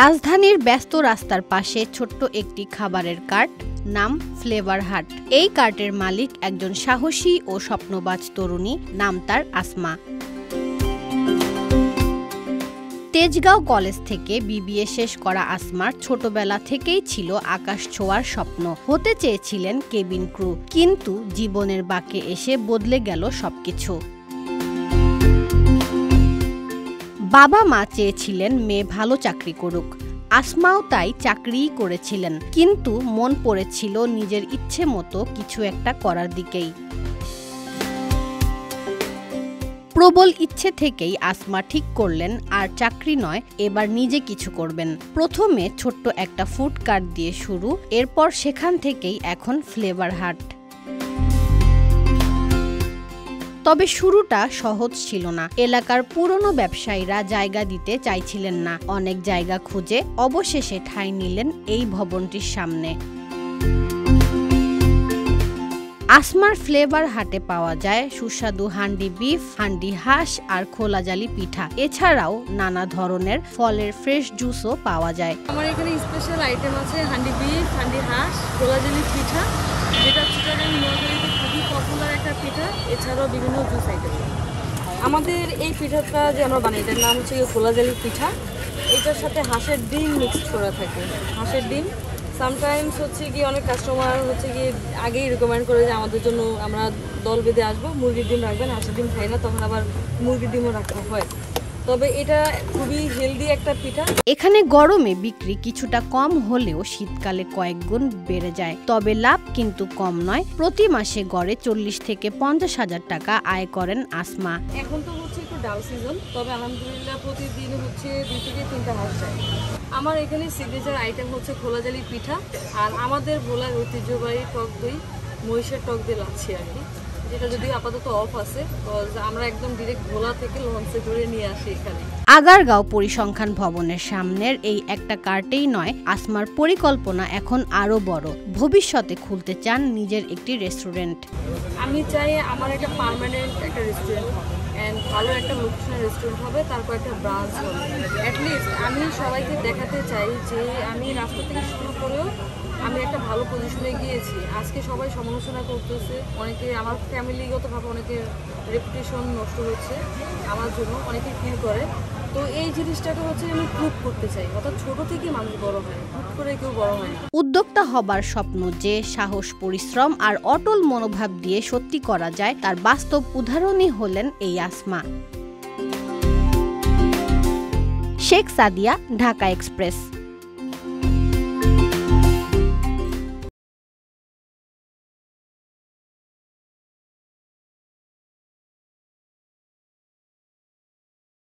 রাজধানীর ব্যস্ত রাস্তার পাশে ছোট্ট একটি খাবারের কার্ট, নাম ফ্লেভার হাট। এই কার্টের মালিক একজন সাহসী ও স্বপ্নবাজ তরুণী, নাম তার আসমা। তেজগাঁও কলেজ থেকে বিবিএ শেষ করা আসমার ছোটবেলা থেকেই ছিল আকাশ ছোঁয়ার স্বপ্ন। হতে চেয়েছিলেন কেবিন ক্রু, কিন্তু জীবনের বাঁকে এসে বদলে গেল সবকিছু। বাবা মা চেয়েছিলেন মেয়ে ভালো চাকরি করুক, আসমাও তাই চাকরিই করেছিলেন, কিন্তু মন পড়েছিল নিজের ইচ্ছে মতো কিছু একটা করার দিকেই। প্রবল ইচ্ছে থেকেই আসমা ঠিক করলেন আর চাকরি নয়, এবার নিজে কিছু করবেন। প্রথমে ছোট্ট একটা ফুড কার্ট দিয়ে শুরু, এরপর সেখান থেকেই এখন ফ্লেভার হাট। তবে শুরুটা সহজ ছিল না। এলাকার পুরনো ব্যবসায়ীরা জায়গা দিতে চাইছিলেন না। অনেক জায়গা খুঁজে অবশেষে ঠাঁই নিলেন এই ভবনটির সামনে। আসমার ফ্লেভার হাটে পাওয়া যায় সুস্বাদু হান্ডি বিফ, হান্ডি হাঁস আর খোলাজালি পিঠা। এছাড়াও নানা ধরনের ফলের ফ্রেশ জুসও পাওয়া যায়। আমার এখানে স্পেশাল আইটেম আছে হান্ডি বিফ, হান্ডি হাঁস, খোলাজালি পিঠা, যেটা চিটাগাং নোয়াখালীতে খুবই পপুলার একটা পিঠা। এছাড়াও বিভিন্ন জুস আইটেম। আমাদের এই পিঠাটা যে আমরা বানাই, এটার নাম হচ্ছে খোলাজালি পিঠা। এটার সাথে হাঁসের ডিম মিক্সড করা থাকে। হাঁসের ডিম সামটাইমস হচ্ছে কি অনেক কাস্টমার হচ্ছে কি আগেই রিকমেন্ড করে যে আমাদের জন্য আমরা দল বেঁধে আসবো, মুরগির ডিম রাখবেন, হাঁসের ডিম খাই না, তখন আবার মুরগির ডিমও রাখা হয়। তবে এটা খুবই হেলদি একটা পিঠা। এখানে গরমে বিক্রি কিছুটা কম হলেও শীতকালে কয়েক গুণ বেড়ে যায়। তবে লাভ কিন্তু কম নয়। প্রতি মাসে গড়ে 40 থেকে 50 হাজার টাকা আয় করেন আসমা। এখন তো হচ্ছে একটু ডাল সিজন, তবে আলহামদুলিল্লাহ প্রতিদিন হচ্ছে 2 থেকে 3টা হাঁস যায়। আমার এখানে সিগনেচার আইটেম হচ্ছে খোলাজালি পিঠা, আর আমাদের ভোলার ঐতিহ্যবাহী টক দই, মহিষের টক দিয়ে লাচ্ছি আর কি, যেটা যদি আপাতত অফ আছে, আমরা একদম ডিরেক্ট ভোলা থেকে লঞ্চে করে নিয়ে আসি এখানে। আগারগাঁও পরিসংখ্যান ভবনের সামনের এই একটা কার্টেই নয়, আসমার পরিকল্পনা এখন আরো বড়। ভবিষ্যতে খুলতে চান নিজের একটি রেস্টুরেন্ট। আমি চাই আমার একটা পার্মানেন্ট একটা রেস্টুরেন্ট হবে, অ্যান্ড ভালো একটা লোকেশনের রেস্টুরেন্ট হবে, তারপর একটা ব্রাঞ্চ হবে। অ্যাটলিস্ট আমি সবাইকে দেখাতে চাই যে আমি রাস্তা থেকে শুরু করেও আমি একটা ভালো পজিশনে গিয়েছি। আজকে সবাই সমালোচনা করতেছে, অনেকে আমার ফ্যামিলিগতভাবে অনেকের রেপুটেশন নষ্ট হচ্ছে আমার জন্য, অনেকে ফিল করে। তো এই জিনিসটাকে হচ্ছে আমি প্রুভ করতে চাই। অর্থাৎ ছোট থেকে মানুষ বড় হয়, হুট করে কেউ বড় হয় না। উদ্যোক্তা হবার স্বপ্ন যে সাহস, পরিশ্রম আর অটল মনোভাব দিয়ে সত্যি করা যায়, তার বাস্তব উদাহরণই হলেন এই আসমা। শেখ সাদিয়া, ঢাকা এক্সপ্রেস।